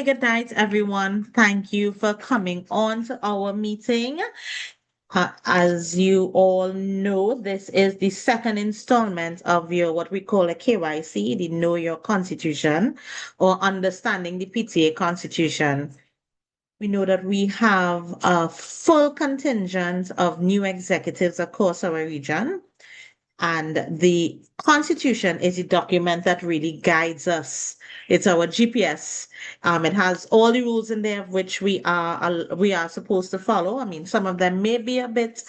Hey, good night, everyone. Thank you for coming on to our meeting. As you all know, this is the second installment of your what we call a KYC, the Know Your Constitution, or Understanding the PTA Constitution. We know that we have a full contingent of new executives across our region. And the Constitution is a document that really guides us. It's our GPS. It has all the rules in there of which we are supposed to follow. I mean, some of them may be a bit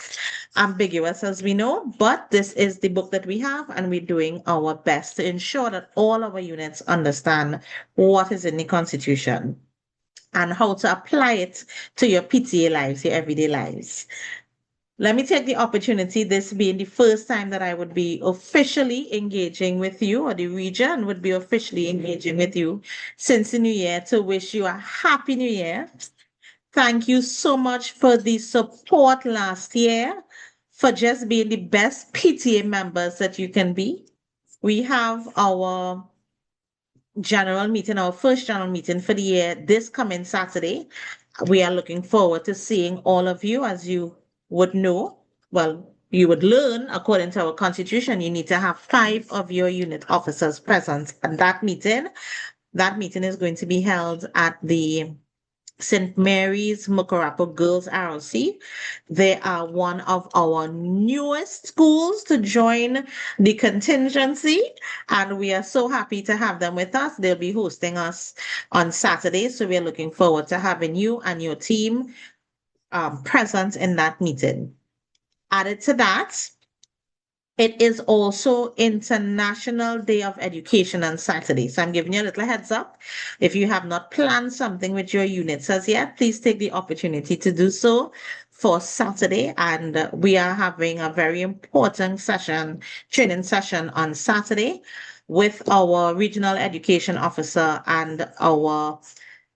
ambiguous, as we know, but this is the book that we have, and we're doing our best to ensure that all our units understand what is in the Constitution and how to apply it to your PTA lives, your everyday lives. Let me take the opportunity, this being the first time that I would be officially engaging with you, or the region would be officially engaging with you since the new year, to wish you a happy new year. Thank you so much for the support last year, for just being the best PTA members that you can be. We have our general meeting, our first general meeting for the year, this coming Saturday. We are looking forward to seeing all of you. As you would know, well, you would learn, according to our constitution, you need to have 5 of your unit officers present at that meeting. That meeting is going to be held at the St. Mary's Mukarapo Girls RLC. They are one of our newest schools to join the contingency, and we are so happy to have them with us. They'll be hosting us on Saturday, so we're looking forward to having you and your team present in that meeting. Added to that, it is also International Day of Education on Saturday. So I'm giving you a little heads up. If you have not planned something with your units as yet, please take the opportunity to do so for Saturday. And we are having a very important training session on Saturday with our regional education officer and our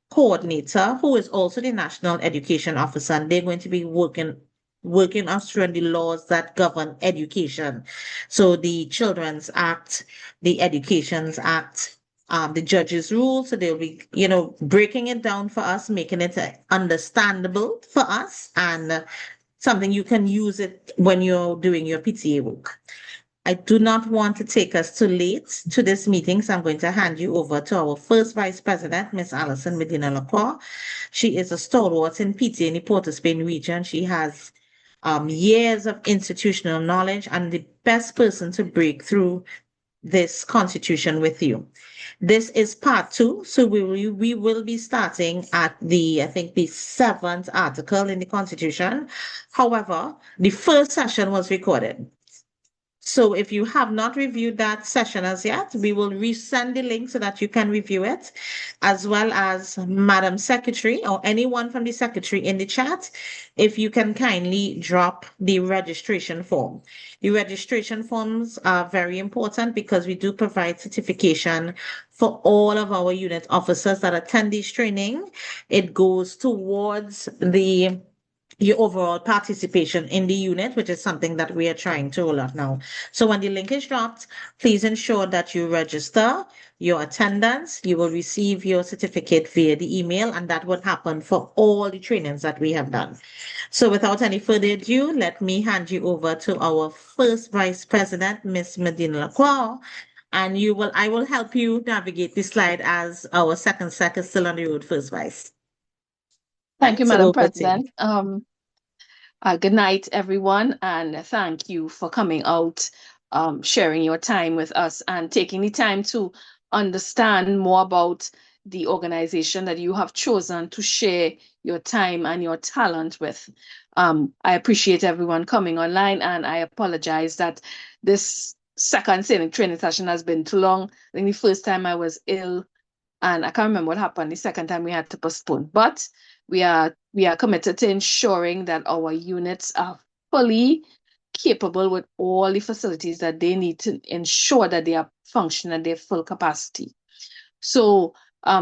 coordinator, who is also the national education officer. And they're going to be working us through the laws that govern education. So the Children's Act, the Educations Act, the judges' rules. So they'll be, breaking it down for us, making it understandable for us, and something you can use it when you're doing your PTA work. I do not want to take us too late to this meeting, so I'm going to hand you over to our first Vice President, Miss Allyson Medina Croix. She is a stalwart in PTA in the Port of Spain region. She has years of institutional knowledge and the best person to break through this constitution with you. This is part 2, so we will be starting at the 7th article in the constitution. However, the first session was recorded. So if you have not reviewed that session as yet, we will resend the link so that you can review it, as well as Madam Secretary or anyone from the Secretary in the chat, if you can kindly drop the registration form. The registration forms are very important because we do provide certification for all of our unit officers that attend this training. It goes towards your overall participation in the unit, which is something that we are trying to roll out now. So when the link is dropped, please ensure that you register your attendance. You will receive your certificate via the email, and that would happen for all the trainings that we have done. So without any further ado, let me hand you over to our first Vice President, Ms. Medina Lacroix, and I will help you navigate the slide as our second sec is still on the road, first Vice. Thank you, Madam President. Good night, everyone, and thank you for coming out, sharing your time with us, and taking the time to understand more about the organization that you have chosen to share your time and your talent with. I appreciate everyone coming online, and I apologize that this second training session has been too long. I think the first time I was ill, and I can't remember what happened the second time we had to postpone, but we are committed to ensuring that our units are fully capable with all the facilities that they need to ensure that they are functioning at their full capacity. So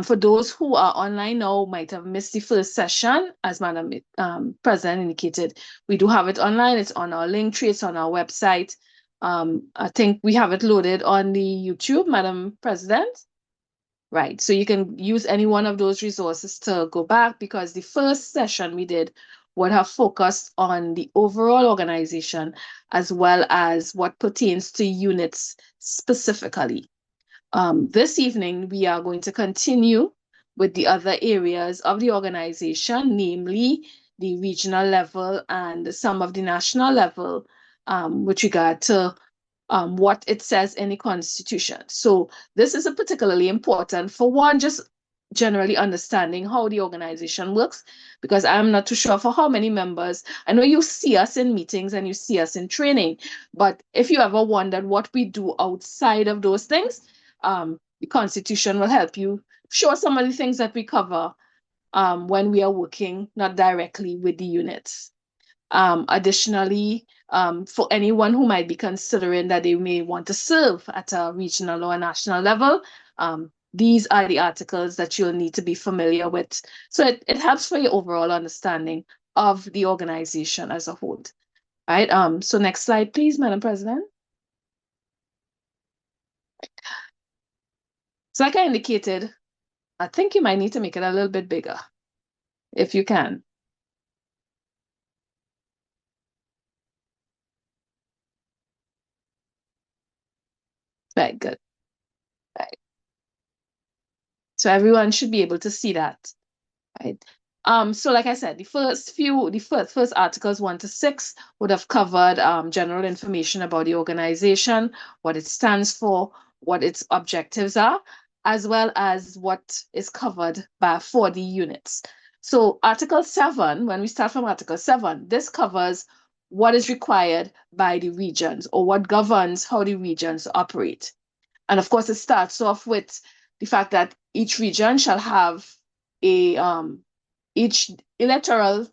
for those who are online now, might have missed the first session, as Madam President indicated, we do have it online. It's on our link tree, it's on our website. I think we have it loaded on the YouTube, Madam President. right? So you can use any one of those resources to go back, because the first session we did would have focused on the overall organization as well as what pertains to units specifically. This evening, we are going to continue with the other areas of the organization, namely the regional level and some of the national level, with regard to what it says in the Constitution. So this is a particularly important, for one, just generally understanding how the organization works, because I'm not too sure for how many members. I know you see us in meetings and you see us in training, but if you ever wondered what we do outside of those things, the Constitution will help you show some of the things that we cover when we are working not directly with the units. Additionally, for anyone who might be considering that they may want to serve at a regional or a national level, these are the articles that you'll need to be familiar with. So it helps for your overall understanding of the organization as a whole. All right. So next slide, please, Madam President. So like I indicated, I think you might need to make it a little bit bigger, if you can. Right, good. Right. So everyone should be able to see that. Right. So like I said, the first articles 1 to 6 would have covered general information about the organization, what it stands for, what its objectives are, as well as what is covered for the units. So Article 7, when we start from Article 7, this covers what is required by the regions, or what governs how the regions operate. And of course, it starts off with the fact that each region shall have each educational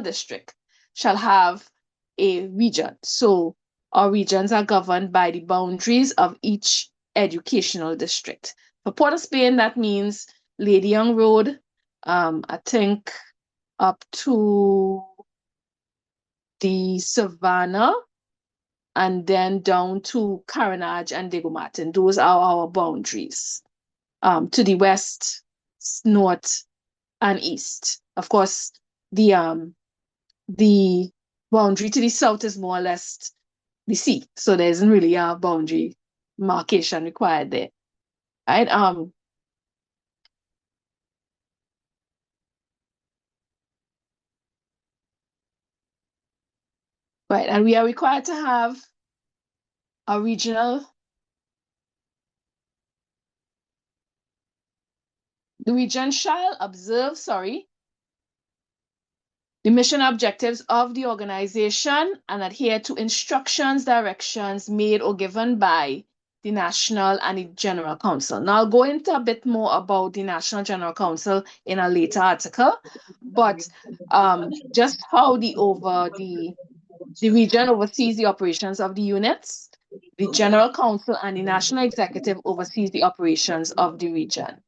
district shall have a region. So our regions are governed by the boundaries of each educational district. For Port of Spain, that means Lady Young Road, I think up to the Savannah, and then down to Carenage and Diego Martin. Those are our boundaries. To the west, north, and east. Of course, the boundary to the south is more or less the sea, so there isn't really a boundary marcation required there. Right? Right, and we are required to have a regional. The region shall observe, the mission objectives of the organization and adhere to instructions, directions made or given by the National and the General Council. Now, I'll go into a bit more about the National General Council in a later article, but just how the region oversees the operations of the units, the General Council and the National Executive oversees the operations of the region.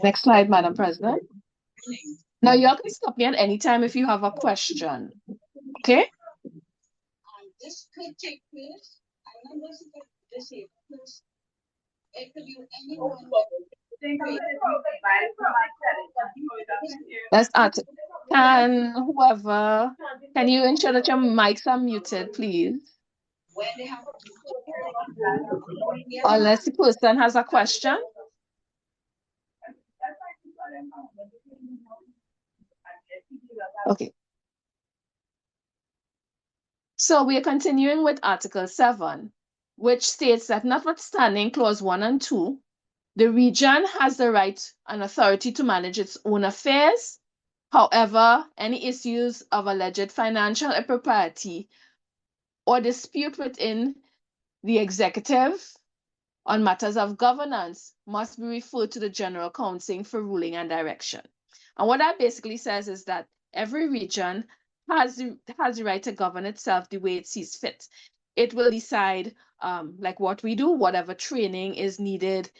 Next slide, Madam President. Now, you all can stop me at any time if you have a question, okay? This could take place. That's art. Can you ensure that your mics are muted, please? Unless the person has a question. Okay. So we are continuing with Article 7, which states that notwithstanding Clause 1 and 2, the region has the right and authority to manage its own affairs. However, any issues of alleged financial impropriety or dispute within the executive on matters of governance must be referred to the General Council for ruling and direction. And what that basically says is that every region has the right to govern itself the way it sees fit. It will decide, like what we do, whatever training is needed.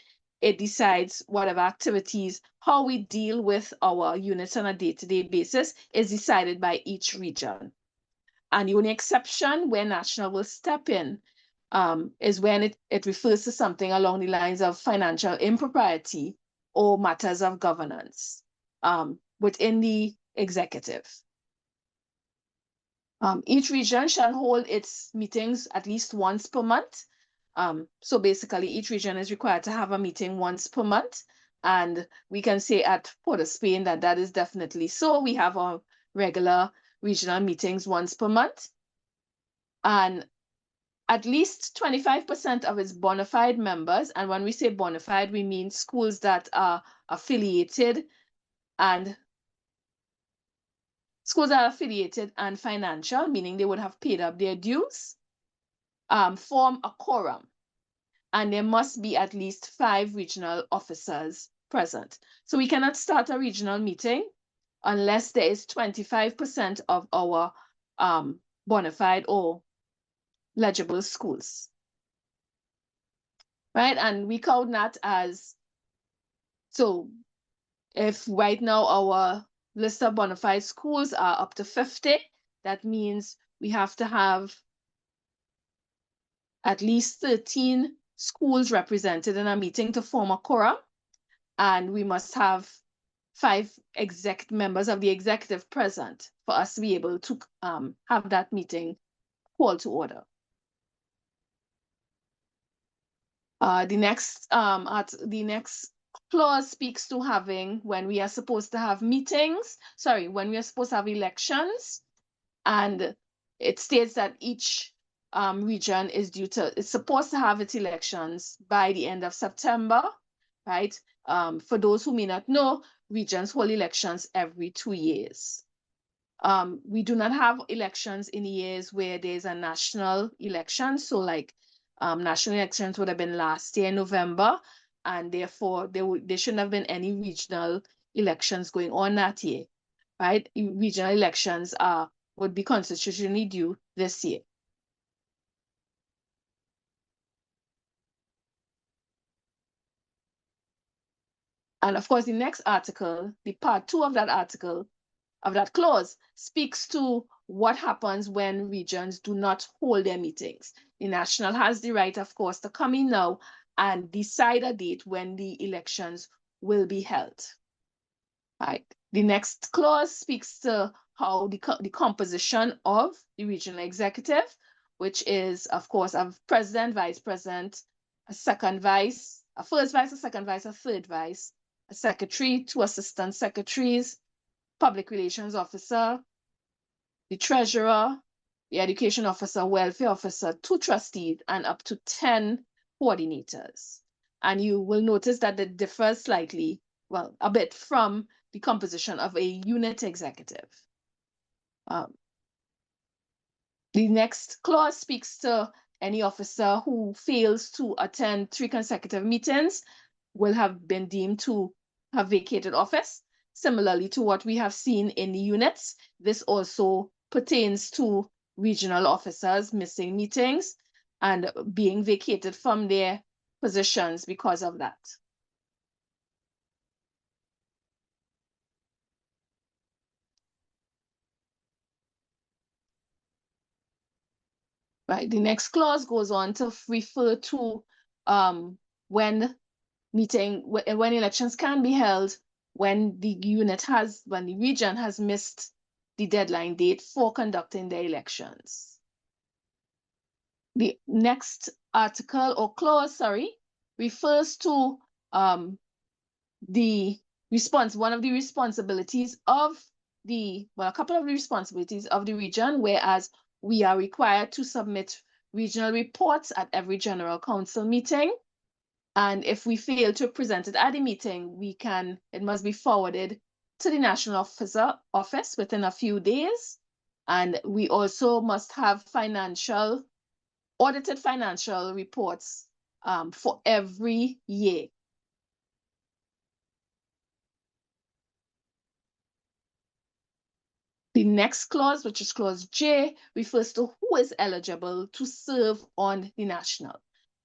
It decides whatever activities, how we deal with our units on a day-to-day basis is decided by each region. And the only exception where national will step in is when it refers to something along the lines of financial impropriety or matters of governance within the executive. Each region shall hold its meetings at least once per month. So basically, each region is required to have a meeting once per month. And we can say at Port of Spain that that is definitely so. We have our regular regional meetings once per month. And at least 25% of its bona fide members, and when we say bona fide, we mean schools that are affiliated and financial, meaning they would have paid up their dues, form a quorum. And there must be at least 5 regional officers present. So we cannot start a regional meeting unless there is 25% of our bona fide or legible schools. Right? And we count that as, so if right now our list of bona fide schools are up to 50, that means we have to have at least 13 schools represented in a meeting to form a quorum, and we must have 5 members of the executive present for us to be able to have that meeting called to order. The next clause speaks to having, when we are supposed to have meetings, when we are supposed to have elections, and it states that each region is supposed to have its elections by the end of September, right? For those who may not know, regions hold elections every 2 years. We do not have elections in years where there's a national election. So like national elections would have been last year in November, and therefore there shouldn't have been any regional elections going on that year, right? Regional elections would be constitutionally due this year. And of course, the next article, the part 2 of that article, of that clause, speaks to what happens when regions do not hold their meetings. The national has the right, of course, to come in now and decide a date when the elections will be held. Right. The next clause speaks to how the composition of the regional executive, which is, of course, a president, vice president, a second vice, a first vice, a second vice, a third vice, a secretary, 2 assistant secretaries, public relations officer, the treasurer, the education officer, welfare officer, 2 trustees, and up to 10 coordinators. And you will notice that it differs slightly, well, a bit from the composition of a unit executive. The next clause speaks to any officer who fails to attend 3 consecutive meetings will have been deemed to have vacated office. Similarly to what we have seen in the units, this also pertains to regional officers missing meetings and being vacated from their positions because of that. Right, the next clause goes on to refer to when elections can be held when the region has missed the deadline date for conducting their elections. The next article or clause, refers to one of the responsibilities of a couple of the responsibilities of the region, whereas we are required to submit regional reports at every general council meeting. And if we fail to present it at the meeting, it must be forwarded to the national office within a few days. And we also must have audited financial reports for every year. The next clause, which is clause J, refers to who is eligible to serve on the national.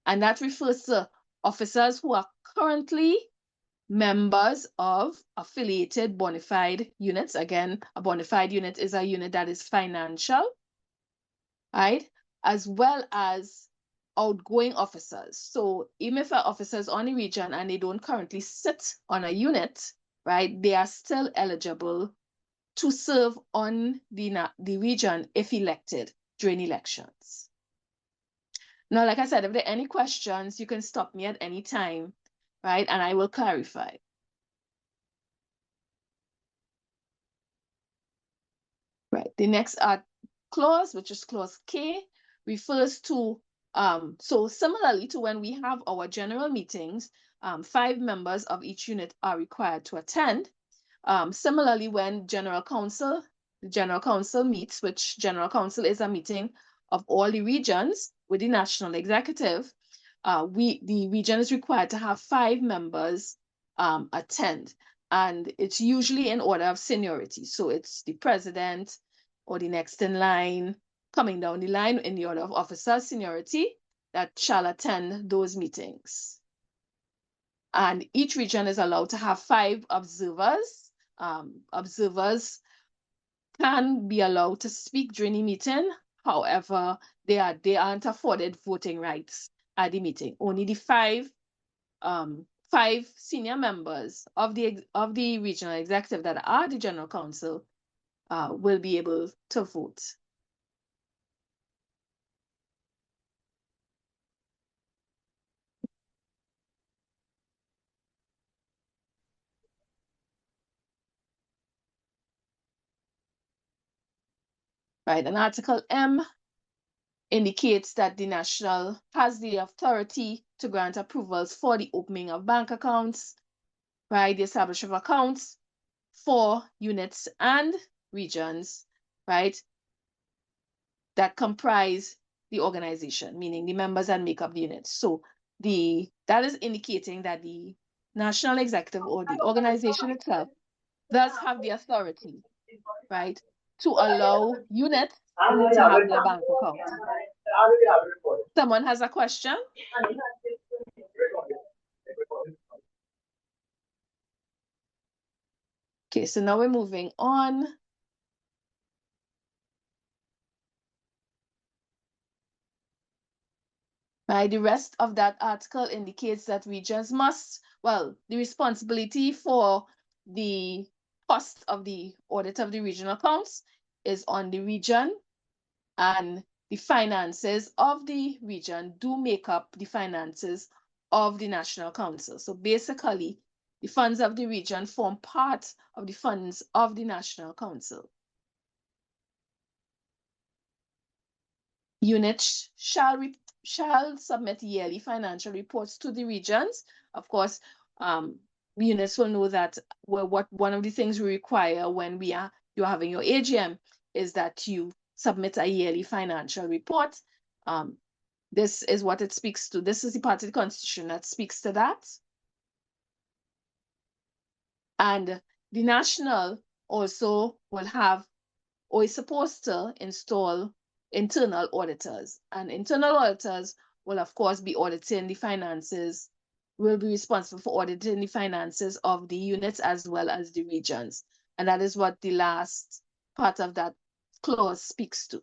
And that refers to officers who are currently members of affiliated bona fide units. Again, a bona fide unit is a unit that is financial, right? As well as outgoing officers. So even if an officer is on a region and they don't currently sit on a unit, right, they are still eligible to serve on the region if elected during elections. Now, like I said, if there are any questions, you can stop me at any time, right, and I will clarify. Right, the next clause, which is clause K, refers to, so similarly to when we have our general meetings, 5 members of each unit are required to attend. Similarly, when the General Council meets, which General Council is a meeting of all the regions with the National Executive, the region is required to have 5 members attend. And it's usually in order of seniority. So it's the president or the next in line, coming down the line in the order of officer seniority that shall attend those meetings. And each region is allowed to have 5 observers. Observers can be allowed to speak during the meeting. However, they aren't afforded voting rights at the meeting. Only the 5 senior members of the regional executive that are the general council will be able to vote. Right, and Article M indicates that the national has the authority to grant approvals for the opening of bank accounts, right, the establishment of accounts for units and regions, right, that comprise the organization, meaning the members that make up the units. So that is indicating that the national executive or the organization itself does have the authority, right, to allow units to have their bank account. Someone has a question? Okay, so now we're moving on. Right, the rest of that article indicates that regions must, well, the responsibility for the cost of the audit of the regional accounts is on the region, and the finances of the region do make up the finances of the National Council. So basically, the funds of the region form part of the funds of the National Council. Units shall submit yearly financial reports to the regions. Of course, units will know that one of the things we require when you're having your AGM is that you submit a yearly financial report. This is what it speaks to. This is the part of the Constitution that speaks to that. And the national also will have, or is supposed to install internal auditors. And internal auditors will, of course, be auditing the finances, will be responsible for auditing the finances of the units as well as the regions. And that is what the last part of that clause speaks to.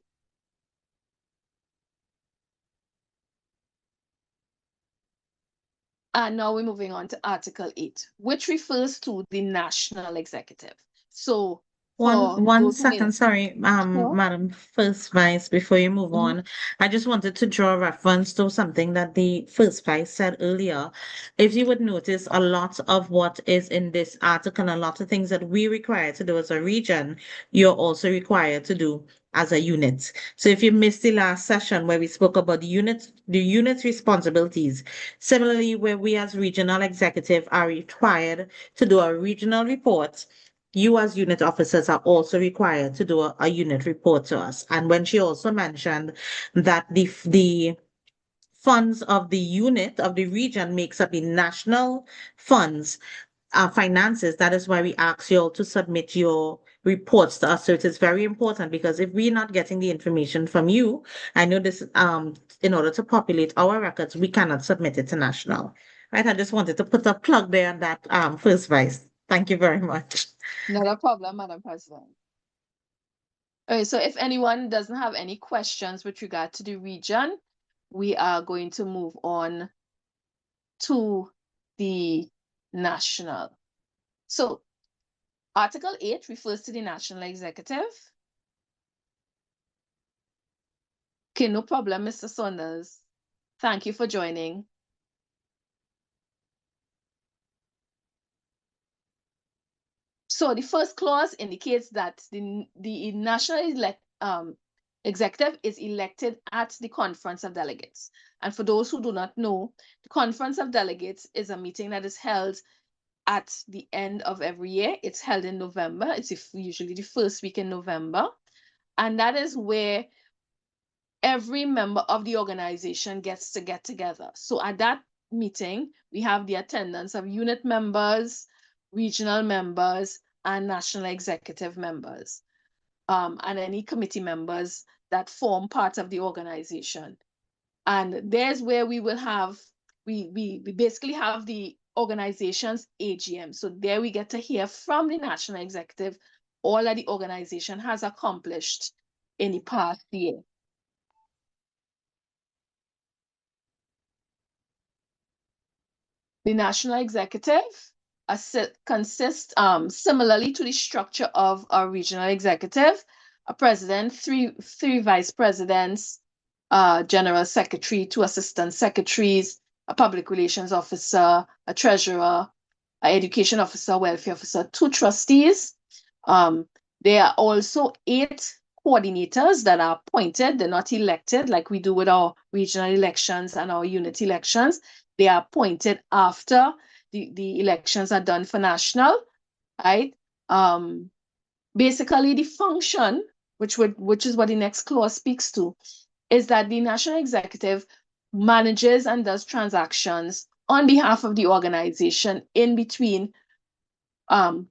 And now we're moving on to Article 8, which refers to the national executive. So One second, sorry, Madam First Vice, before you move on, I just wanted to draw reference to something that the First Vice said earlier. If you would notice, a lot of what is in this article, and a lot of things that we require to do as a region, you're also required to do as a unit. So if you missed the last session where we spoke about the unit's responsibilities, similarly, where we as regional executive are required to do a regional report, you as unit officers are also required to do a unit report to us. And when she also mentioned that the funds of the unit of the region makes up the national funds, finances, that is why we ask you all to submit your reports to us. So it is very important, because if we're not getting the information from you, I know this, in order to populate our records, we cannot submit it to national. Right? I just wanted to put a plug there on that, First Vice. Thank you very much. Not a problem, Madam President. Okay, so if anyone doesn't have any questions with regard to the region, we are going to move on to the national. So Article 8 refers to the national executive. Okay, no problem, Mr. Saunders. Thank you for joining. So the first clause indicates that the national executive is elected at the Conference of Delegates. And for those who do not know, the Conference of Delegates is a meeting that is held at the end of every year. It's held in November. It's usually the first week in November. And that is where every member of the organization gets to get together. So at that meeting, we have the attendance of unit members, regional members, and national executive members, and any committee members that form part of the organization. And there's where we will have, we basically have the organization's AGM. So there we get to hear from the national executive all that the organization has accomplished in the past year. The national executive consists similarly to the structure of a regional executive, a president, three vice presidents, general secretary, two assistant secretaries, a public relations officer, a treasurer, an education officer, welfare officer, two trustees. There are also 8 coordinators that are appointed. They're not elected like we do with our regional elections and our unit elections. They are appointed after the elections are done for national, right? Basically, the function, which is what the next clause speaks to, is that the national executive manages and does transactions on behalf of the organization in between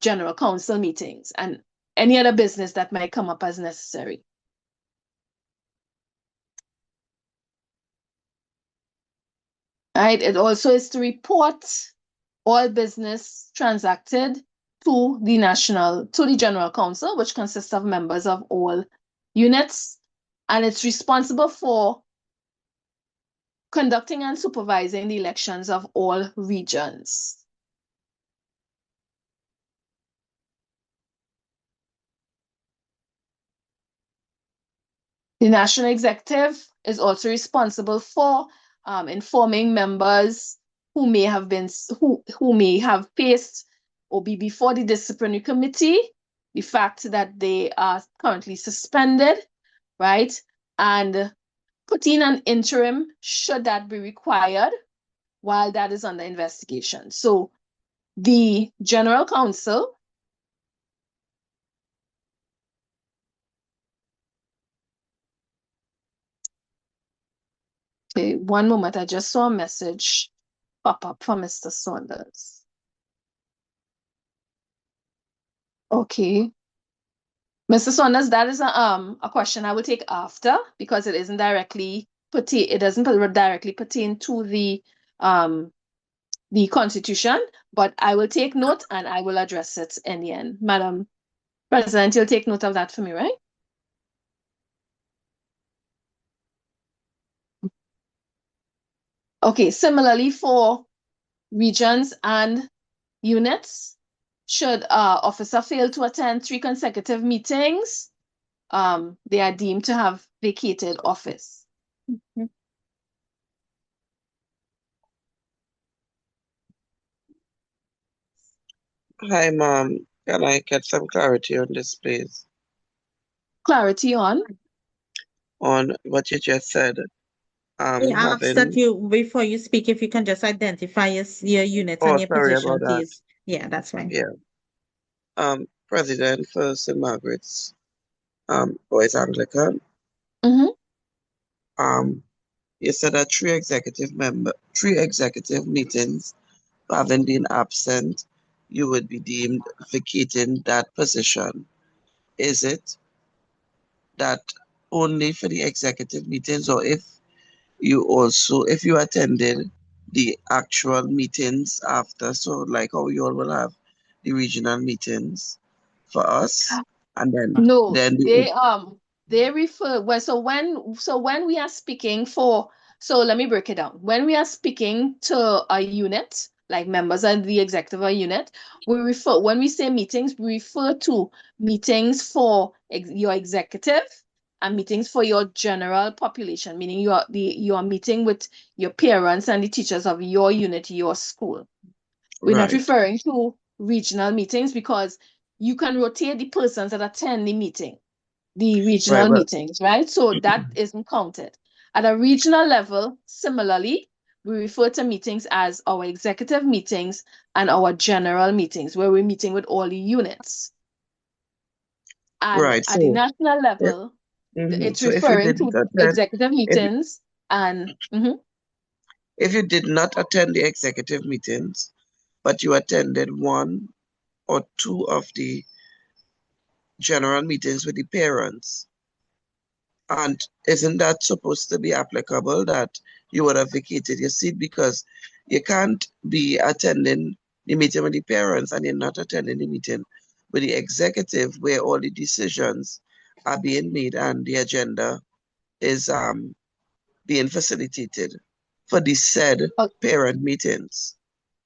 general council meetings and any other business that might come up as necessary. Right? It also is to report all business transacted to the general council, which consists of members of all units, and it's responsible for conducting and supervising the elections of all regions. The national executive is also responsible for informing members who may have faced or be before the disciplinary committee the fact that they are currently suspended, right? And put in an interim should that be required while that is under investigation. So the general counsel okay, one moment, I just saw a message pop up from Mr. Saunders. Okay. Mr. Saunders, that is a question I will take after because it doesn't directly pertain to the Constitution, but I will take note and I will address it in the end. Madam President, you'll take note of that for me, right? Okay, similarly for regions and units, should officer fail to attend 3 consecutive meetings, they are deemed to have vacated office. Hi, Mom. Can I get some clarity on this, please? Clarity on? On what you just said. We ask that you, before you speak, if you can just identify your unit and your sorry position, about that. please. Yeah, that's fine. Yeah. President for St. Margaret's Boys Anglican. You said that 3 executive meetings having been absent, you would be deemed vacating that position. Is it that only for the executive meetings, or if you attended the actual meetings after, so like how you all will have the regional meetings for us, and No, they refer, well, so when we are speaking for So let me break it down. When we are speaking to a unit, like members of the executive of a unit, when we say meetings, we refer to meetings for your executive and meetings for your general population, meaning you are meeting with your parents and the teachers of your unit, your school. We're not Right. referring to regional meetings because you can rotate the persons that attend the meeting, the regional Right. Well, meetings, right? So that isn't counted. At a regional level, similarly, we refer to meetings as our executive meetings and our general meetings, where we're meeting with all the units. And right. at the So, national if, level, it's so if you referring didn't to attend, executive if, meetings and if you did not attend the executive meetings, but you attended one or two of the general meetings with the parents, and isn't that supposed to be applicable that you would have vacated your seat? Because you can't be attending the meeting with the parents and you're not attending the meeting with the executive where all the decisions are being made and the agenda is being facilitated for the said parent meetings.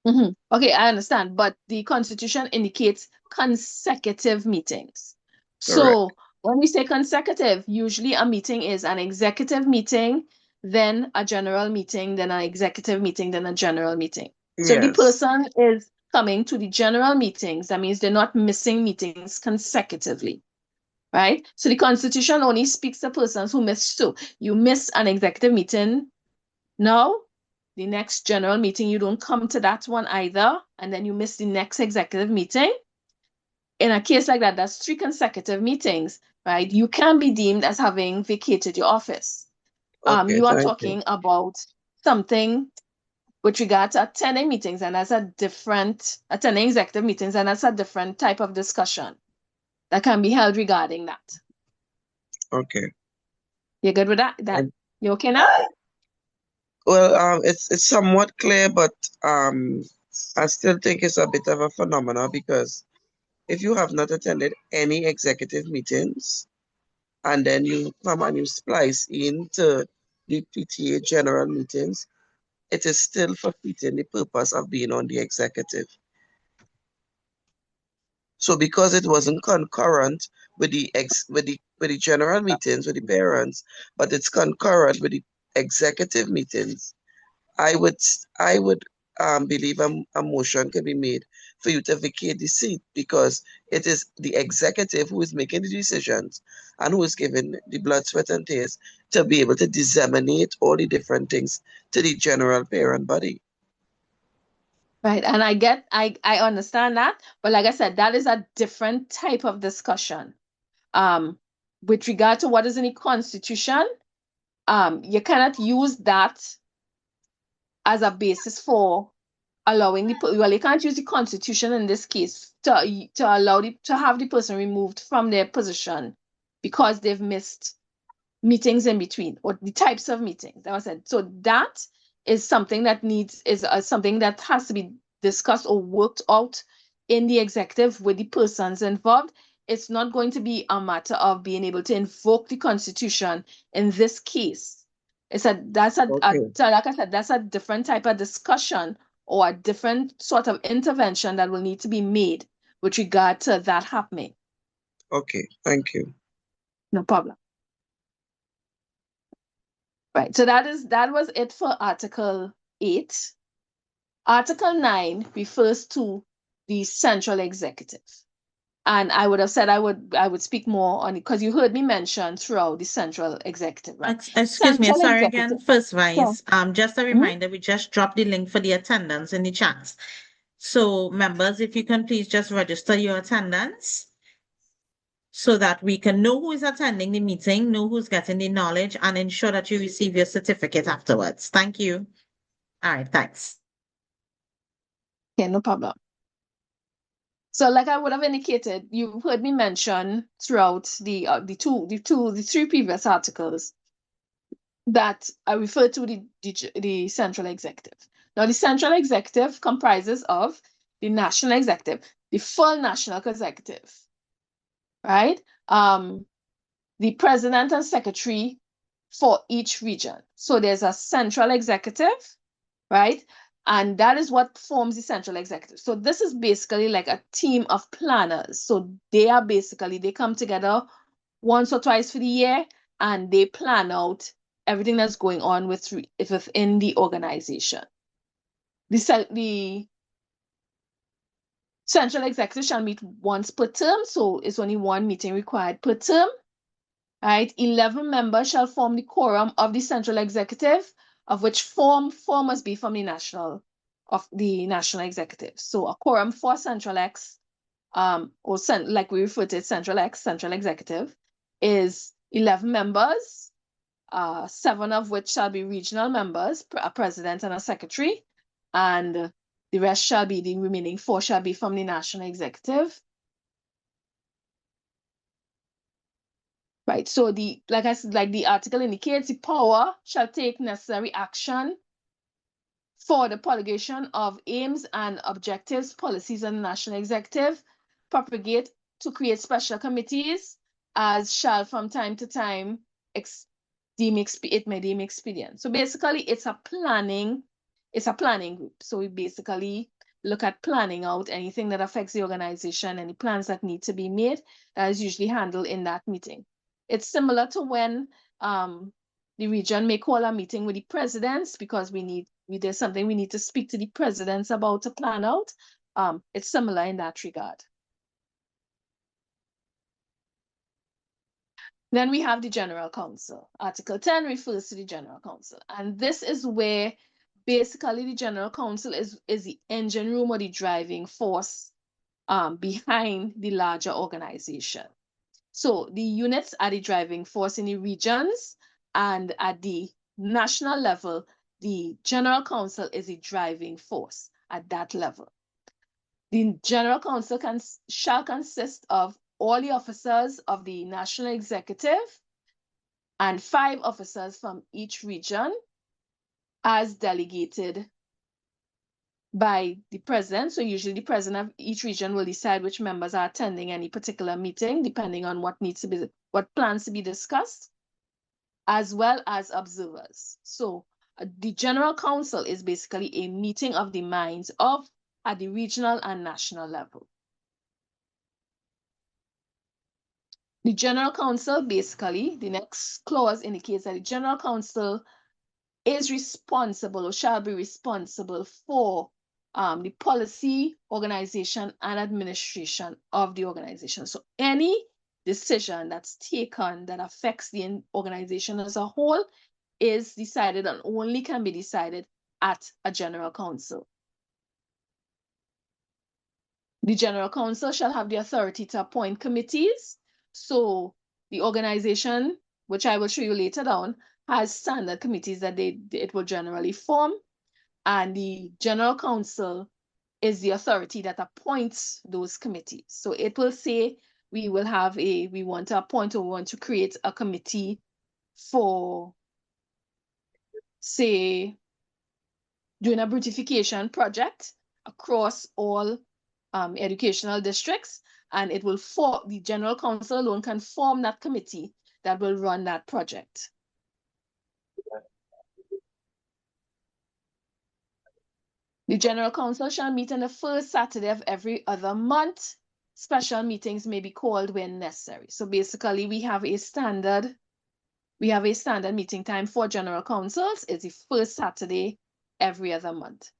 okay, I understand, but the Constitution indicates consecutive meetings. Correct. So when we say consecutive, usually a meeting is an executive meeting, then a general meeting, then an executive meeting, then a general meeting. So if the Yes. person is coming to the general meetings, that means they're not missing meetings consecutively, right? So the Constitution only speaks to persons who miss two. You miss an executive meeting now, the next general meeting, you don't come to that one either, and then you miss the next executive meeting. In a case like that, that's 3 consecutive meetings, right? You can be deemed as having vacated your office. Okay, You are thank you. talking about something with regard to attending meetings, and that's attending executive meetings, and that's a different type of discussion that can be held regarding that. Okay. You good with that? You okay now? Well, it's somewhat clear, but I still think it's a bit of a phenomenon because if you have not attended any executive meetings and then you come and you splice into the PTA general meetings, it is still fulfilling the purpose of being on the executive. So because it wasn't concurrent with the general meetings with the parents, but it's concurrent with the executive meetings, I would believe a motion can be made for you to vacate the seat because it is the executive who is making the decisions and who is given the blood, sweat, and tears to be able to disseminate all the different things to the general parent body. Right. And I understand that. But like I said, that is a different type of discussion. With regard to what is in the Constitution, you cannot use that as a basis for allowing you can't use the Constitution in this case to allow to have the person removed from their position because they've missed meetings in between or the types of meetings that was said. So that is something that something that has to be discussed or worked out in the executive with the persons involved. It's not going to be a matter of being able to invoke the Constitution in this case. Okay, So like I said, that's a different type of discussion or a different sort of intervention that will need to be made with regard to that happening. okay, thank you. No problem. Right. So that was it for Article 8. Article 9 refers to the central executive. And I would have said I would speak more on it because you heard me mention throughout the central executive, right? Excuse me, Central sorry again. executive. First, So, Vice, just a reminder, we just dropped the link for the attendance in the chat. So members, if you can please just register your attendance so that we can know who is attending the meeting, know who's getting the knowledge, and ensure that you receive your certificate afterwards. Thank you. All right, thanks. okay, no problem. So, like I would have indicated, you've heard me mention throughout the three previous articles that I refer to the central executive. Now, the central executive comprises of the national executive, the full national executive, right? The president and secretary for each region. So there's a central executive, right? And that is what forms the central executive. So this is basically like a team of planners. So they come together once or twice for the year, and they plan out everything that's going on within the organization. The central executive shall meet once per term, so it's only one meeting required per term. Right, 11 members shall form the quorum of the central executive, of which four must be from the national executive. So a quorum for Central X, like we refer to it, Central X, central executive, is 11 members, 7 of which shall be regional members, a president and a secretary, and the remaining 4 shall be from the national executive. Right, so like the article indicates, the power shall take necessary action for the promulgation of aims and objectives, policies, and national executive, propagate to create special committees, as shall from time to time it may deem expedient. So basically, it's a planning group. So we basically look at planning out anything that affects the organization, any plans that need to be made, that is usually handled in that meeting. It's similar to when the region may call a meeting with the presidents because there's something we need to speak to the presidents about to plan out. It's similar in that regard. Then we have the General Council. Article 10 refers to the General Council. And this is where basically the General Council is the engine room or the driving force behind the larger organization. So the units are the driving force in the regions, and at the national level, the General Council is the driving force at that level. The General Council shall consist of all the officers of the national executive and 5 officers from each region as delegated by the president. So usually the president of each region will decide which members are attending any particular meeting, depending on what plans to be discussed, as well as observers. So the General Council is basically a meeting of the minds at the regional and national level. The General Council, basically, the next clause indicates that the General Council is responsible or shall be responsible for the policy, organization, and administration of the organization. So any decision that's taken that affects the organization as a whole is decided and only can be decided at a General Council. The General Council shall have the authority to appoint committees. So the organization, which I will show you later down, has standard committees that it will generally form, and the General Council is the authority that appoints those committees. So it will say we want to appoint or we want to create a committee for, say, doing a beautification project across all educational districts, and the General Council alone can form that committee that will run that project. The General Council shall meet on the first Saturday of every other month. Special meetings may be called when necessary. So basically, we have a standard meeting time for General Councils. It's the first Saturday every other month.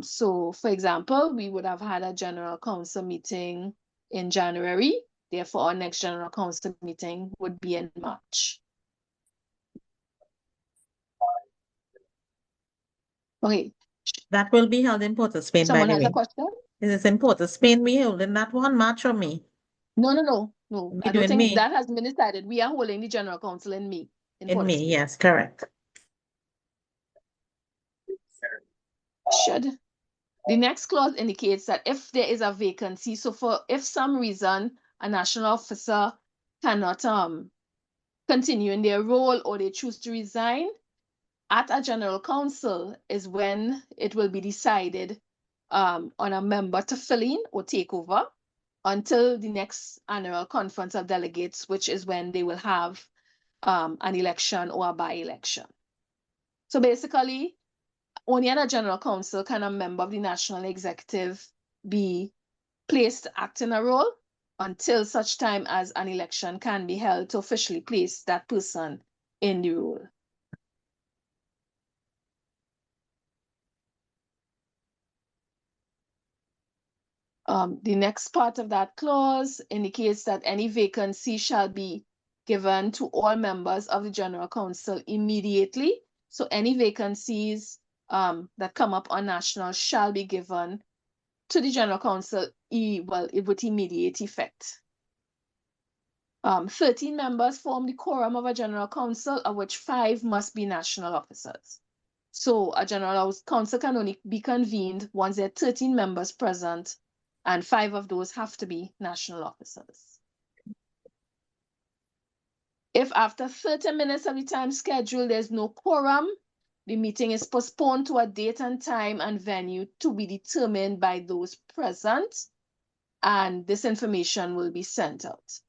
So for example, we would have had a General Council meeting in January. Therefore, our next General Council meeting would be in March. Okay. That will be held in Port of Spain, by the way. Someone has a question? Is it in Port of Spain we holding that one, March or May? No. I don't think May. that has been decided. We are holding the General Council in May. In May, yes, correct. Should. The next clause indicates that if there is a vacancy, so if some reason a national officer cannot continue in their role or they choose to resign, at a General Council is when it will be decided on a member to fill in or take over until the next annual conference of delegates, which is when they will have an election or a by-election. So basically, only at a general council can a member of the national executive be placed to act in a role until such time as an election can be held to officially place that person in the role. The next part of that clause indicates that any vacancy shall be given to all members of the General Council immediately. So any vacancies that come up on national shall be given to the General Council with immediate effect. 13 members form the quorum of a General Council, of which 5 must be national officers. So a General Council can only be convened once there are 13 members present, and 5 of those have to be national officers. If after 30 minutes of the time scheduled, there's no quorum, the meeting is postponed to a date and time and venue to be determined by those present, and this information will be sent out.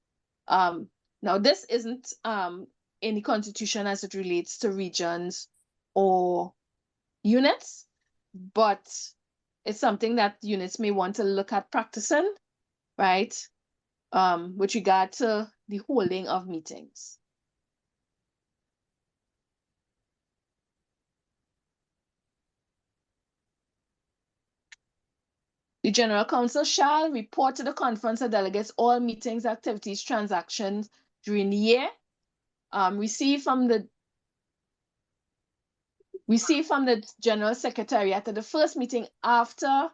Now, this isn't in the Constitution as it relates to regions or units, but it's something that units may want to look at practicing, right, with regard to the holding of meetings. The General Council shall report to the Conference of Delegates all meetings, activities, transactions during the year, receive from the General Secretariat at the first meeting after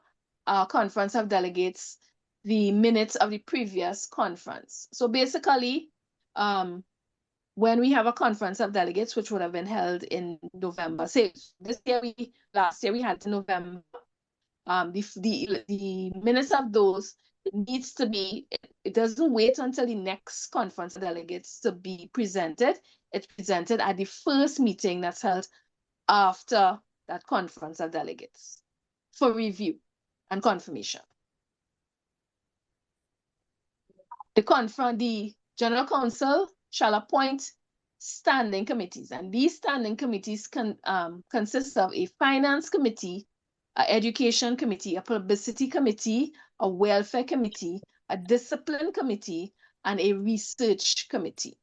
our Conference of Delegates the minutes of the previous conference. So basically, when we have a Conference of Delegates, which would have been held in November, say last year we had in November, the minutes of those needs to be, it doesn't wait until the next Conference of Delegates to be presented. It's presented at the first meeting that's held after that Conference of Delegates for review and confirmation. The General Council shall appoint standing committees, and these standing committees can consist of a finance committee, an education committee, a publicity committee, a welfare committee, a discipline committee, and a research committee.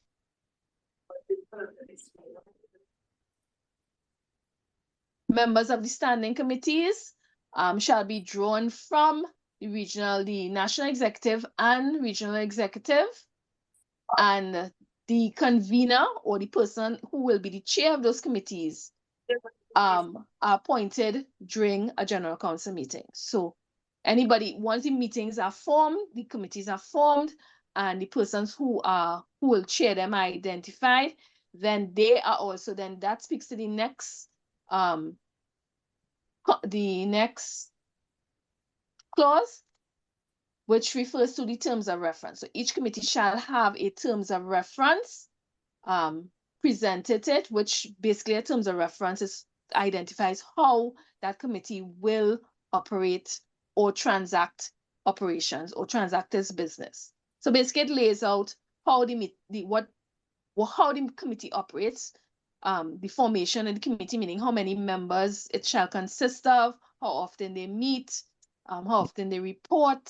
Members of the standing committees shall be drawn from the national executive and regional executive, and the convener or the person who will be the chair of those committees are appointed during a General Council meeting. So once the meetings are formed, the committees are formed, and the persons who will chair them are identified, then that speaks to the next clause, which refers to the terms of reference. So each committee shall have a terms of reference presented it, which basically a terms of reference identifies how that committee will operate or transact operations or transact its business. So basically it lays out how the committee operates, the formation of the committee, meaning how many members it shall consist of, how often they meet, how often they report,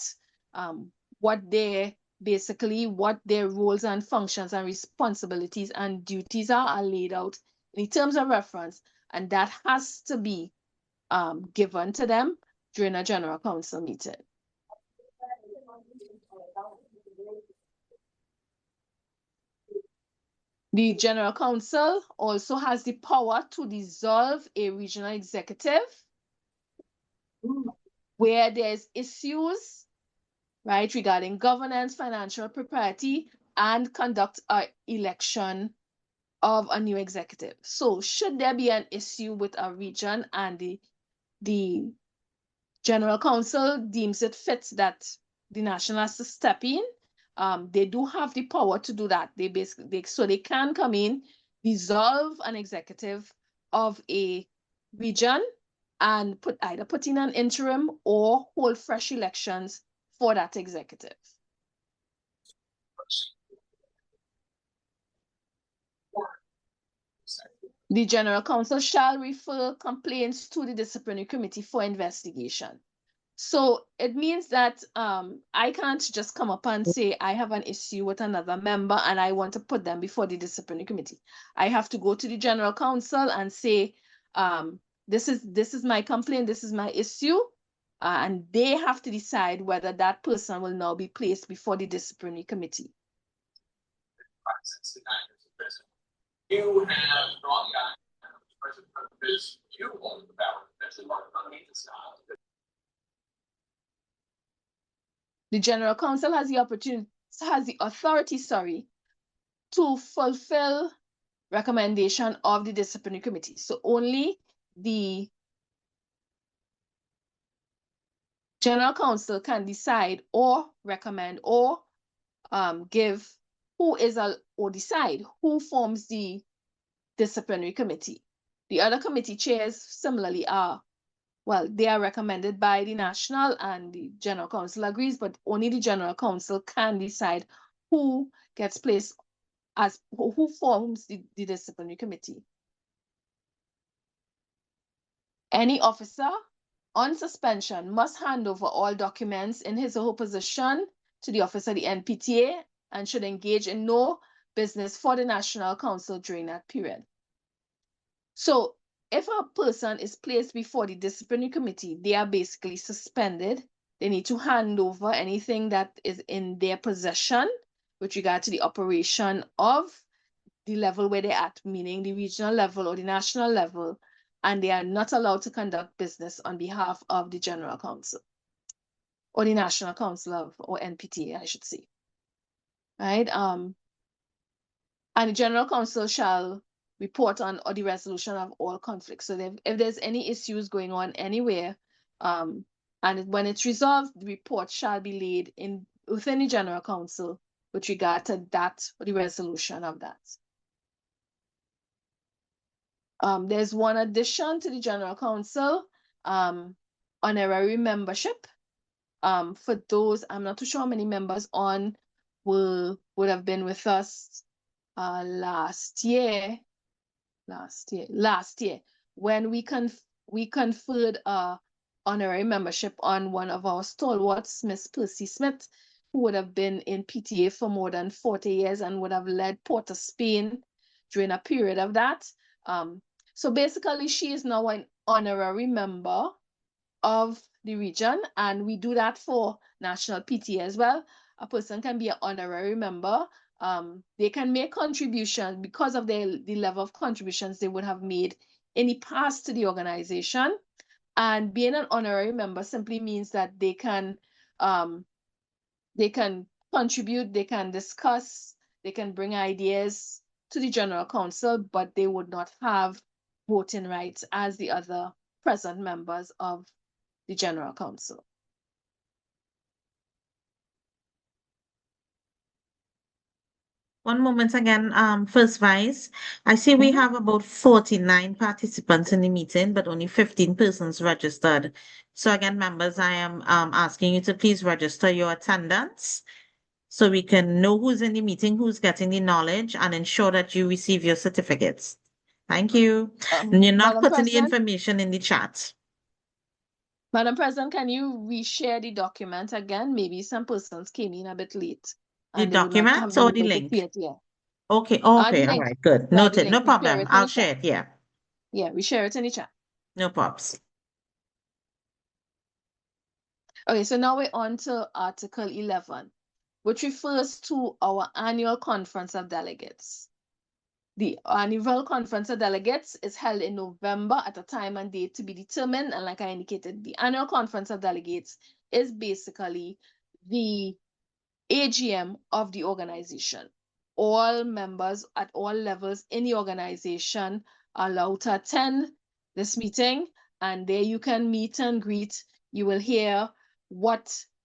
what their roles and functions and responsibilities and duties are laid out in terms of reference, and that has to be given to them during a General Council meeting. The General Council also has the power to dissolve a regional executive where there's issues, right, regarding governance, financial propriety, and conduct an election of a new executive. So should there be an issue with a region and the General Council deems it fit that the national has to step in, they do have the power to do that. They can come in, dissolve an executive of a region, and either put in an interim or hold fresh elections for that executive. The General Counsel shall refer complaints to the disciplinary committee for investigation. So it means that I can't just come up and say I have an issue with another member and I want to put them before the disciplinary committee. I have to go to the General Counsel and say, this is my complaint, this is my issue, and they have to decide whether that person will now be placed before the disciplinary committee. You have brought the president because you own the power. That's the market on the style. The General Counsel has the authority, to fulfill recommendation of the disciplinary committee. So only the General Counsel can decide or recommend or give or decide who forms the disciplinary committee. The other committee chairs similarly they are recommended by the National, and the General Counsel agrees, but only the General Counsel can decide who gets placed as who forms the disciplinary committee. Any officer on suspension must hand over all documents in his or her possession to the officer of the NPTA and should engage in no business for the National Council during that period. So if a person is placed before the disciplinary committee, they are basically suspended. They need to hand over anything that is in their possession with regard to the operation of the level where they're at, meaning the regional level or the national level, and they are not allowed to conduct business on behalf of the General Counsel or the National Council or NPTA, I should say. Right? And the General Counsel shall report on the resolution of all conflicts. So if there's any issues going on anywhere, and when it's resolved, the report shall be laid within the General Counsel with regard to that or the resolution of that. There's one addition to the General Counsel, honorary membership. For those, I'm not too sure how many members would have been with us last year when we conferred honorary membership on one of our stalwarts, Miss Percy Smith, who would have been in PTA for more than 40 years and would have led Port of Spain during a period of that. So basically, she is now an honorary member of the region, and we do that for National PTA as well. A person can be an honorary member. They can make contributions because of the level of contributions they would have made in the past to the organization. And being an honorary member simply means that they can contribute, they can discuss, they can bring ideas to the General Counsel, but they would not have voting rights as the other present members of the General Counsel. One moment again, First Vice. I see we have about 49 participants in the meeting, but only 15 persons registered. So again, members, I am asking you to please register your attendance so we can know who's in the meeting, who's getting the knowledge, and ensure that you receive your certificates. Thank you. And you're not putting the information in the chat. Madam President, can you reshare the document again? Maybe some persons came in a bit late. The document or the link? Okay, all right, good. Noted, no problem. I'll share it, yeah. Yeah, we share it in the chat. No props. Okay, so now we're on to Article 11, which refers to our annual conference of delegates. The annual conference of delegates is held in November at a time and date to be determined. And like I indicated, the annual conference of delegates is basically the AGM of the organization. All members at all levels in the organization are allowed to attend this meeting, and there you can meet and greet. You will hear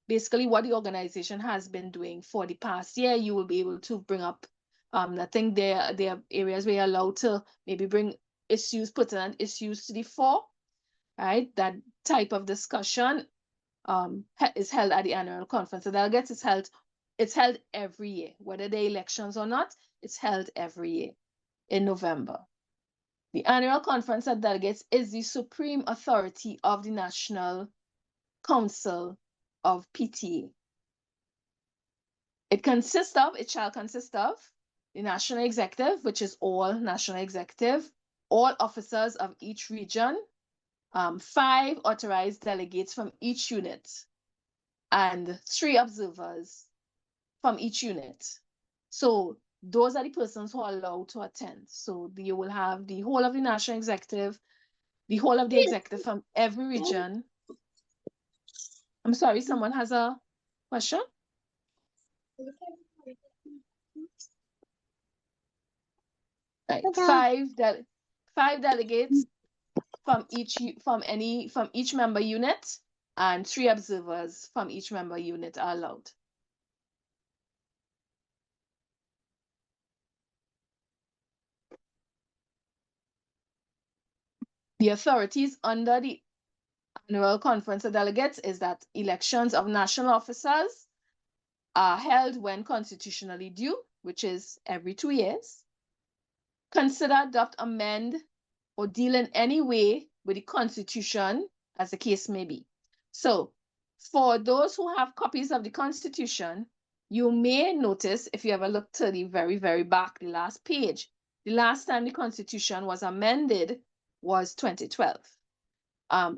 basically what the organization has been doing for the past year. You will be able to bring up, I think there are areas where you're allowed to maybe bring pertinent issues to the fore, right? That type of discussion is held at the annual conference of delegates. It's held every year, whether there are elections or not. It's held every year in November. The Annual Conference of Delegates is the supreme authority of the National Council of PTA. It shall consist of the National Executive, which is all National Executive, all officers of each region, 5 authorized delegates from each unit, and 3 observers from each unit. So those are the persons who are allowed to attend. So you will have the whole of the National Executive, the whole of the executive from every region. I'm sorry, someone has a question? Right. 5 delegates from each member unit, and 3 observers from each member unit are allowed. The authorities under the Annual Conference of Delegates is that elections of national officers are held when constitutionally due, which is every 2 years. Consider, adopt, amend, or deal in any way with the Constitution, as the case may be. So, for those who have copies of the Constitution, you may notice, if you ever look to the very, very back, the last page, the last time the Constitution was amended was 2012.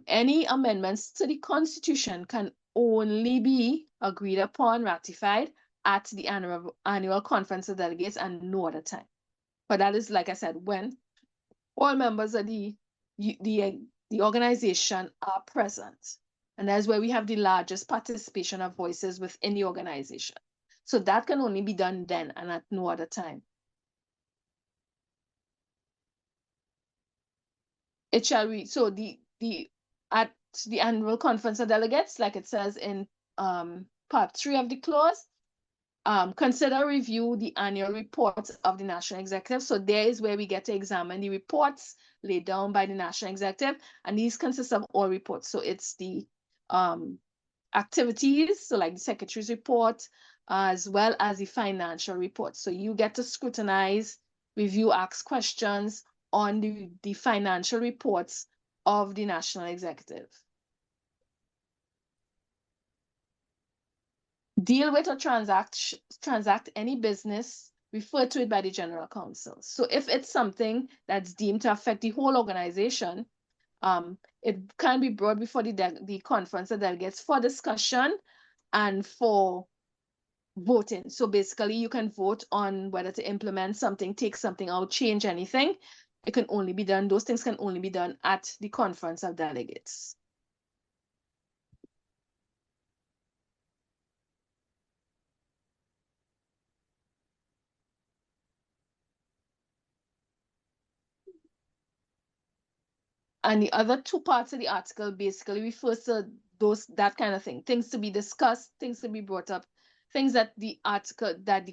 Any amendments to the Constitution can only be agreed upon, ratified at the annual Conference of Delegates and no other time. But that is, like I said, when all members of the organization are present. And that's where we have the largest participation of voices within the organization. So that can only be done then and at no other time. It shall read, so at the Annual Conference of Delegates, like it says in part 3 of the clause, consider, review the annual reports of the National Executive. So there is where we get to examine the reports laid down by the National Executive, and these consist of all reports. So it's the activities, so like the Secretary's report, as well as the financial report. So you get to scrutinize, review, ask questions on the financial reports of the National Executive. Deal with or transact any business referred to it by the General Council. So if it's something that's deemed to affect the whole organization, it can be brought before the Conference of Delegates for discussion and for voting. So basically, you can vote on whether to implement something, take something out, change anything. It can only be done, those things can only be done at the Conference of Delegates. And the other 2 parts of the article basically refers to that kind of thing, things to be discussed, things to be brought up, things that the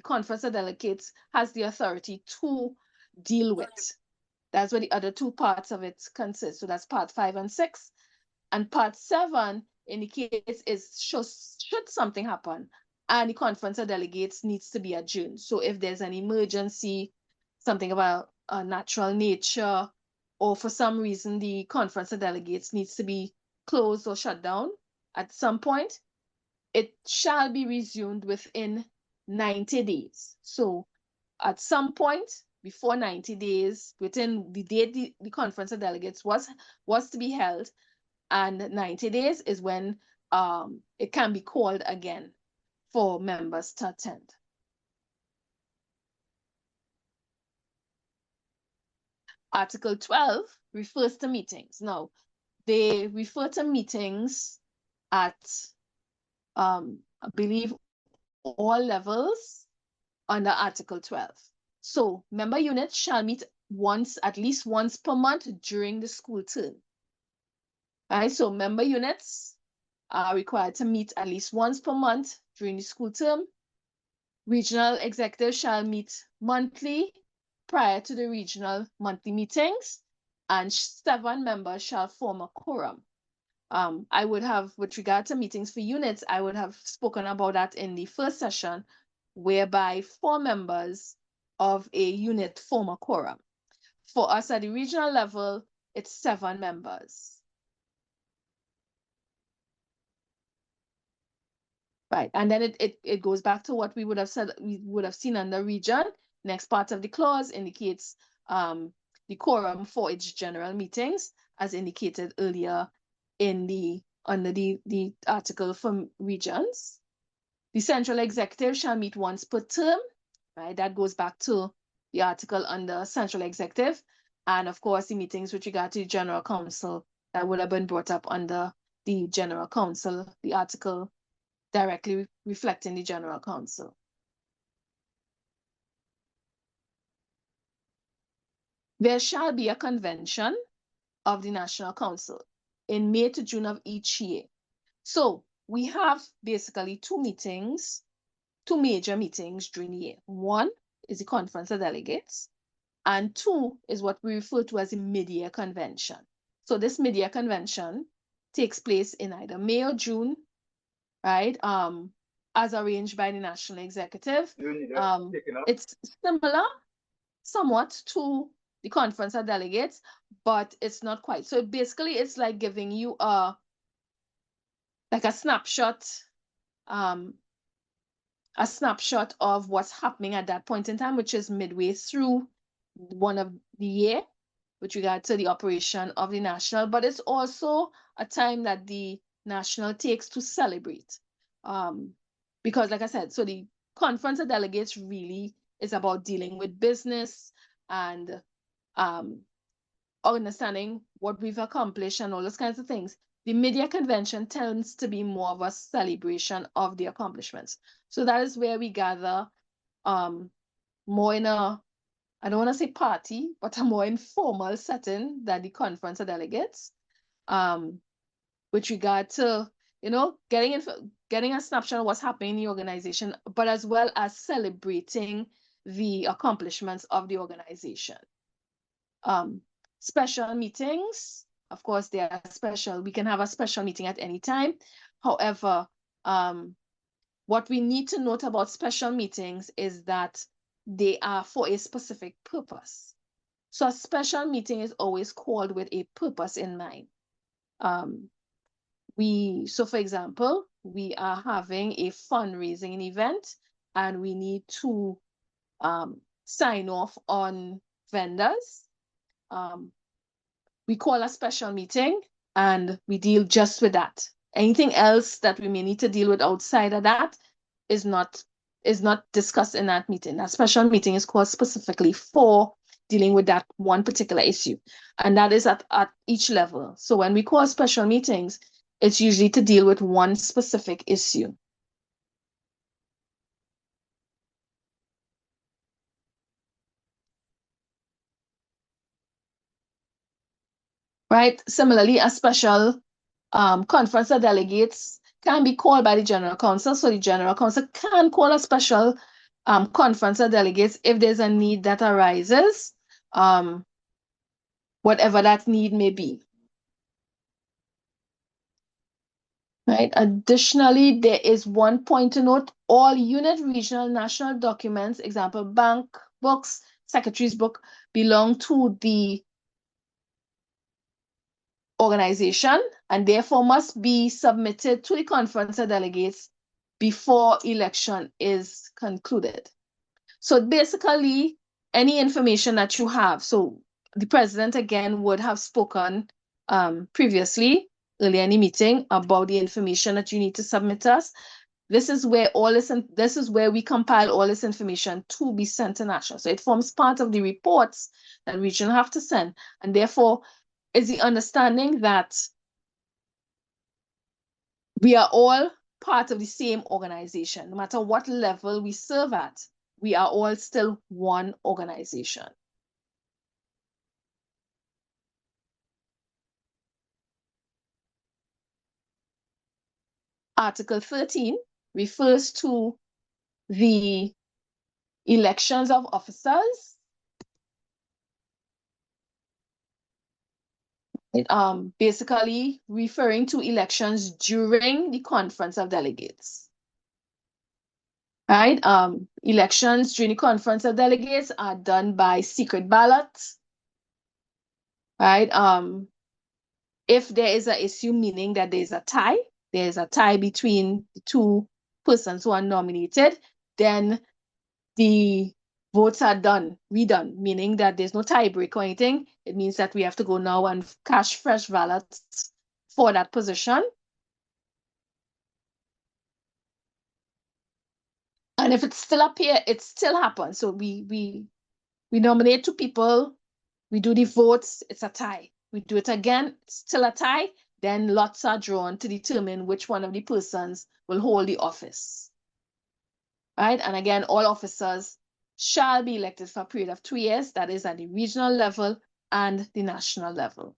Conference of Delegates has the authority to deal with. That's what the other 2 parts of it consist. So that's part 5 and 6. And part 7 indicates is should something happen and the Conference of Delegates needs to be adjourned. So if there's an emergency, something about natural nature, or for some reason the Conference of Delegates needs to be closed or shut down at some point, it shall be resumed within 90 days. So at some point before 90 days, within the date the Conference of Delegates was to be held, and 90 days is when it can be called again for members to attend. Article 12 refers to meetings. Now, they refer to meetings at, I believe, all levels under Article 12. So, member units shall meet at least once per month during the school term. Right, so member units are required to meet at least once per month during the school term. Regional executives shall meet monthly prior to the regional monthly meetings, and 7 members shall form a quorum. I would have, with regard to meetings for units, I would have spoken about that in the first session, whereby 4 members of a unit form a quorum. For us at the regional level, it's 7 members. Right, and then it goes back to what we would have said, we would have seen under region. Next part of the clause indicates the quorum for its general meetings, as indicated earlier in under the article from regions. The central executive shall meet once per term, right? That goes back to the article under central executive. And of course, the meetings with regard to the general council that would have been brought up under the general council, the article directly reflecting the general council. There shall be a convention of the National Council in May to June of each year. So we have basically 2 meetings, 2 major meetings during the year. One is the Conference of Delegates, and 2 is what we refer to as the mid-year convention. So this mid-year convention takes place in either May or June, right? As arranged by the National Executive. It's similar somewhat to the Conference of Delegates, but it's not quite. So basically, it's like giving you a snapshot, of what's happening at that point in time, which is midway through one of the year with regard to the operation of the National, but it's also a time that the National takes to celebrate. Because like I said, so the Conference of Delegates really is about dealing with business and understanding what we've accomplished and all those kinds of things. The mid-year convention tends to be more of a celebration of the accomplishments. So that is where we gather more in a, I don't want to say party, but a more informal setting than the Conference of Delegates, with regard to, getting a snapshot of what's happening in the organization, but as well as celebrating the accomplishments of the organization. Special meetings, of course, they are special. We can have a special meeting at any time. However, what we need to note about special meetings is that they are for a specific purpose. So a special meeting is always called with a purpose in mind. So for example, we are having a fundraising event and we need to sign off on vendors. We call a special meeting and we deal just with that. Anything else that we may need to deal with outside of that is not discussed in that meeting. That special meeting is called specifically for dealing with that one particular issue. And that is at each level. So when we call special meetings, it's usually to deal with one specific issue. Right? Similarly, a special conference of delegates can be called by the General Council. So the General Council can call a special conference of delegates if there's a need that arises, whatever that need may be. Right. Additionally, there is one point to note: all unit, regional, national documents, example, bank books, secretary's book, belong to the organization and therefore must be submitted to the conference of delegates before election is concluded. So basically, any information that you have, so the president again would have spoken previously, earlier in the meeting, about the information that you need to submit to us. This is where this is where we compile all this information to be sent to national. So it forms part of the reports that region have to send, and therefore is the understanding that we are all part of the same organization. No matter what level we serve at, we are all still one organization. Article 13 refers to the elections of officers. Basically referring to elections during the conference of delegates. Right? Elections during the conference of delegates are done by secret ballots. right? If there is an issue, meaning that there's a tie between the two persons who are nominated, then the votes are redone, meaning that there's no tie break or anything. It means that we have to go now and cast fresh ballots for that position. And if it's still up here, it still happens. So we nominate two people, we do the votes, it's a tie. We do it again, it's still a tie. Then lots are drawn to determine which one of the persons will hold the office. Right? And again, all officers shall be elected for a period of 2 years. That is at the regional level and the national level.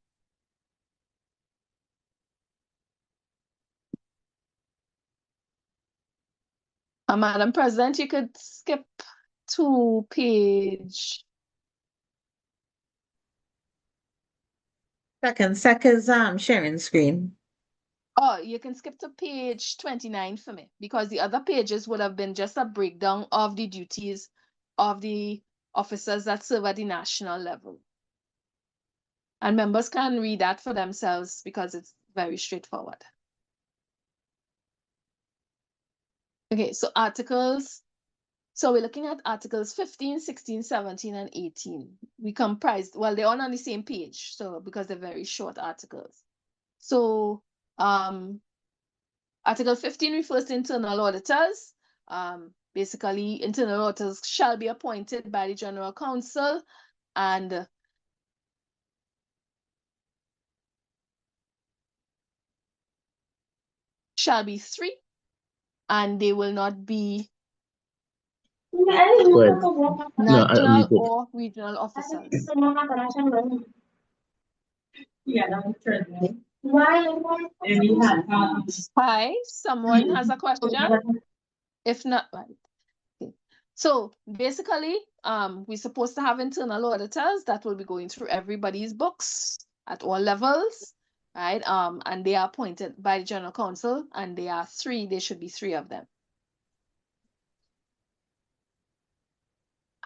Madam President, you could skip to page. Second, sharing screen. Oh, you can skip to page 29 for me, because the other pages would have been just a breakdown of the duties of the officers that serve at the national level. And members can read that for themselves because it's very straightforward. Okay, so articles. So we're looking at articles 15, 16, 17, and 18. We comprised, well, they're all on the same page, so because they're very short articles. So Article 15 refers to internal auditors. Basically, internal auditors shall be appointed by the General Counsel and shall be 3, and they will not be national or regional officers. Hi, someone has a question? If not, right. Okay. So basically, we're supposed to have internal auditors that will be going through everybody's books at all levels, right? And they are appointed by the General Counsel, and there are 3, there should be 3 of them.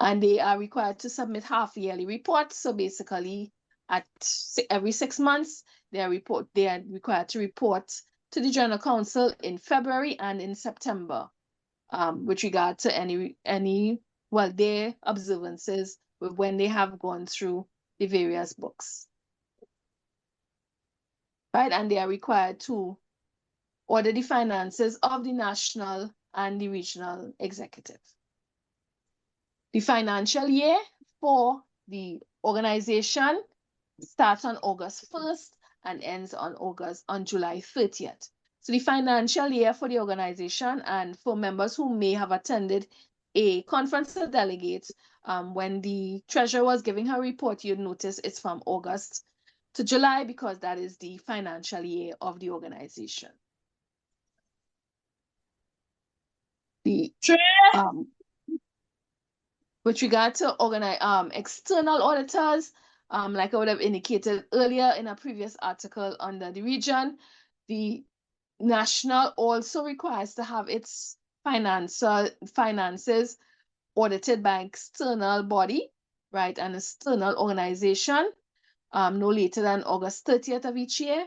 And they are required to submit half-yearly reports. So basically, at every 6 months, they are required to report to the General Counsel in February and in September, with regard to their observances when they have gone through the various books. Right, and they are required to audit the finances of the national and the regional executive. The financial year for the organization starts on August 1st and ends on July 30th. So the financial year for the organization, and for members who may have attended a conference of delegates, when the treasurer was giving her report, you'd notice it's from August to July because that is the financial year of the organization. With regard to external auditors, like I would have indicated earlier in a previous article under the region, the national also requires to have its finances audited by an external body, right, an external organization, no later than August 30th of each year.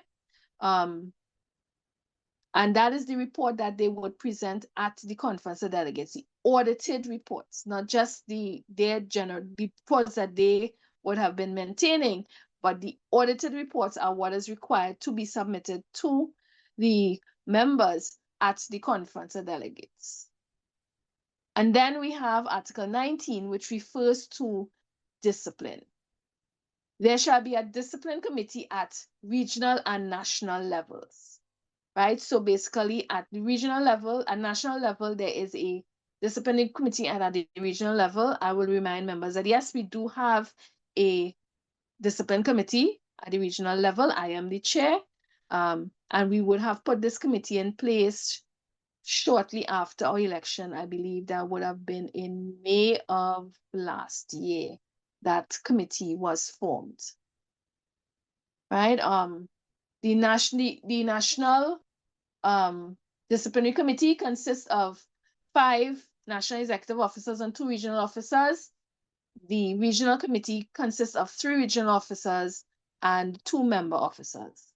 And that is the report that they would present at the conference of delegates, the audited reports, not just their general reports that they would have been maintaining, but the audited reports are what is required to be submitted to the members at the conference of delegates. And then we have Article 19, which refers to discipline. There shall be a discipline committee at regional and national levels. Right, so basically at the regional level and national level, there is a disciplinary committee, and at the regional level, I will remind members that yes, we do have a discipline committee at the regional level. I am the chair, and we would have put this committee in place shortly after our election. I believe that would have been in May of last year that committee was formed. Right, the national disciplinary committee consists of 5 national executive officers and 2 regional officers. The regional committee consists of 3 regional officers and 2 member officers.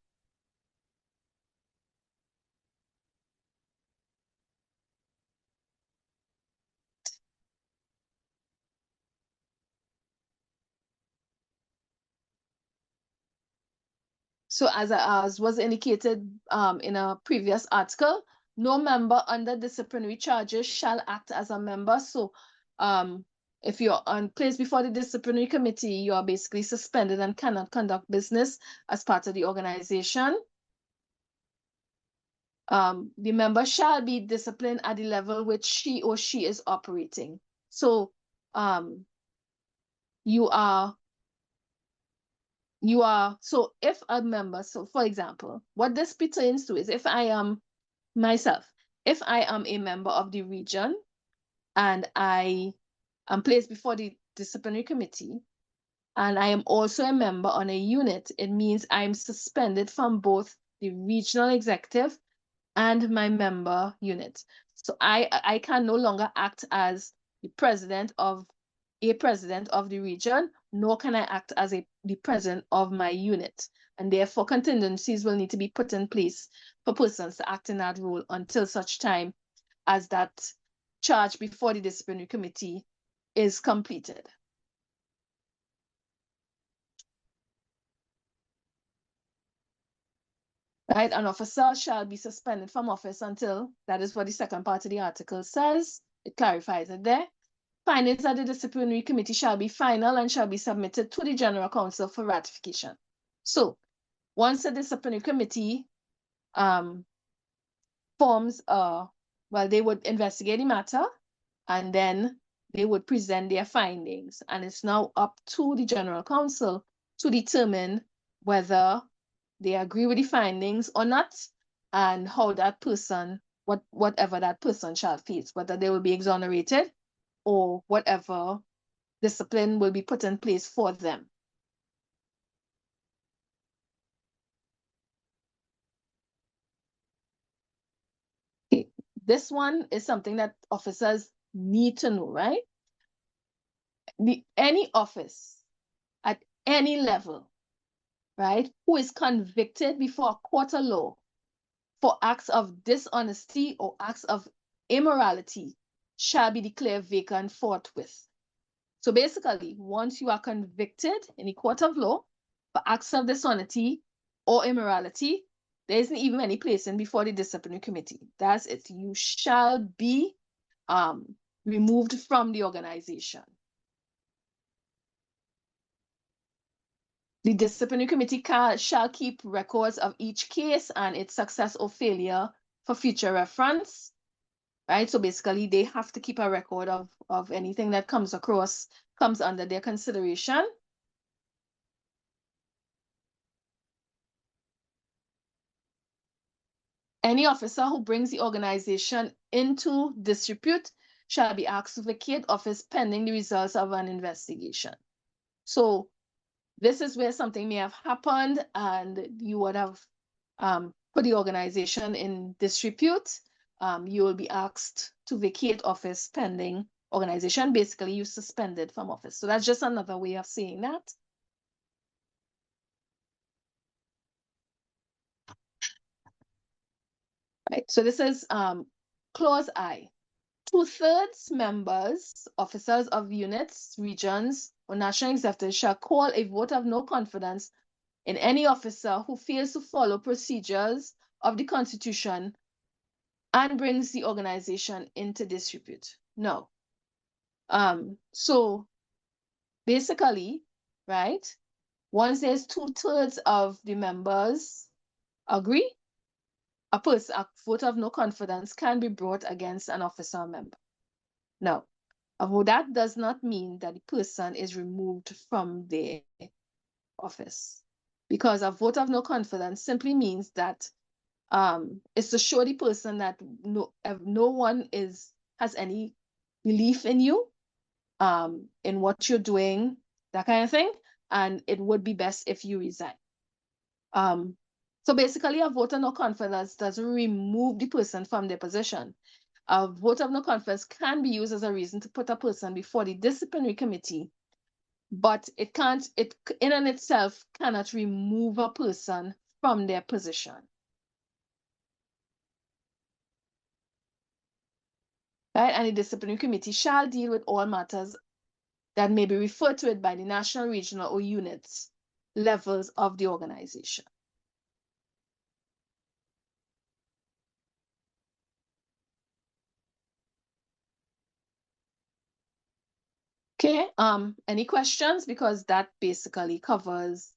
So as was indicated in a previous article, no member under disciplinary charges shall act as a member. So if you're placed before the disciplinary committee, you are basically suspended and cannot conduct business as part of the organization. The member shall be disciplined at the level which she or she is operating. So so if a member, so for example, what this pertains to is if I am myself, if I am a member of the region and I am placed before the disciplinary committee and I am also a member on a unit, it means I'm suspended from both the regional executive and my member unit. So I can no longer act as the president of the region, nor can I act as the president of my unit. And therefore, contingencies will need to be put in place for persons to act in that role until such time as that charge before the disciplinary committee is completed. Right, an officer shall be suspended from office until, that is what the second part of the article says. It clarifies it there. Findings of the disciplinary committee shall be final and shall be submitted to the General Council for ratification. So once the disciplinary committee forms they would investigate the matter and then they would present their findings. And it's now up to the General Council to determine whether they agree with the findings or not, and how that person, whatever that person shall face, whether they will be exonerated or whatever discipline will be put in place for them. Okay. This one is something that officers need to know, right? Any office at any level, right, who is convicted before a court of law for acts of dishonesty or acts of immorality shall be declared vacant forthwith. So basically, once you are convicted in a court of law for acts of dishonesty or immorality, there isn't even any placing before the disciplinary committee. That's it. You shall be removed from the organization. The disciplinary committee shall keep records of each case and its success or failure for future reference, right? So basically, they have to keep a record of anything that comes under their consideration. Any officer who brings the organization into disrepute shall be asked to vacate office pending the results of an investigation. So this is where something may have happened and you would have put the organization in disrepute. You will be asked to vacate office pending organization. Basically, you suspended from office. So that's just another way of saying that. Right, so this is clause I. 2/3 members, officers of units, regions, or national executives shall call a vote of no confidence in any officer who fails to follow procedures of the Constitution and brings the organization into disrepute. No. So basically, right, once there's 2/3 of the members agree, a vote of no confidence can be brought against an officer or member. Now, that does not mean that the person is removed from their office, because a vote of no confidence simply means that it's to show the person that no one has any belief in you, in what you're doing, that kind of thing, and it would be best if you resign. So basically, a vote of no confidence doesn't remove the person from their position. A vote of no confidence can be used as a reason to put a person before the disciplinary committee but it in and itself cannot remove a person from their position. Right? And the disciplinary committee shall deal with all matters that may be referred to it by the national, regional, or units levels of the organization. Okay, any questions? Because that basically covers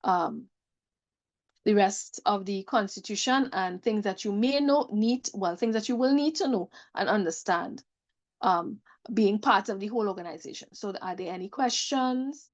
the rest of the Constitution and things that you may things that you will need to know and understand being part of the whole organization. So are there any questions?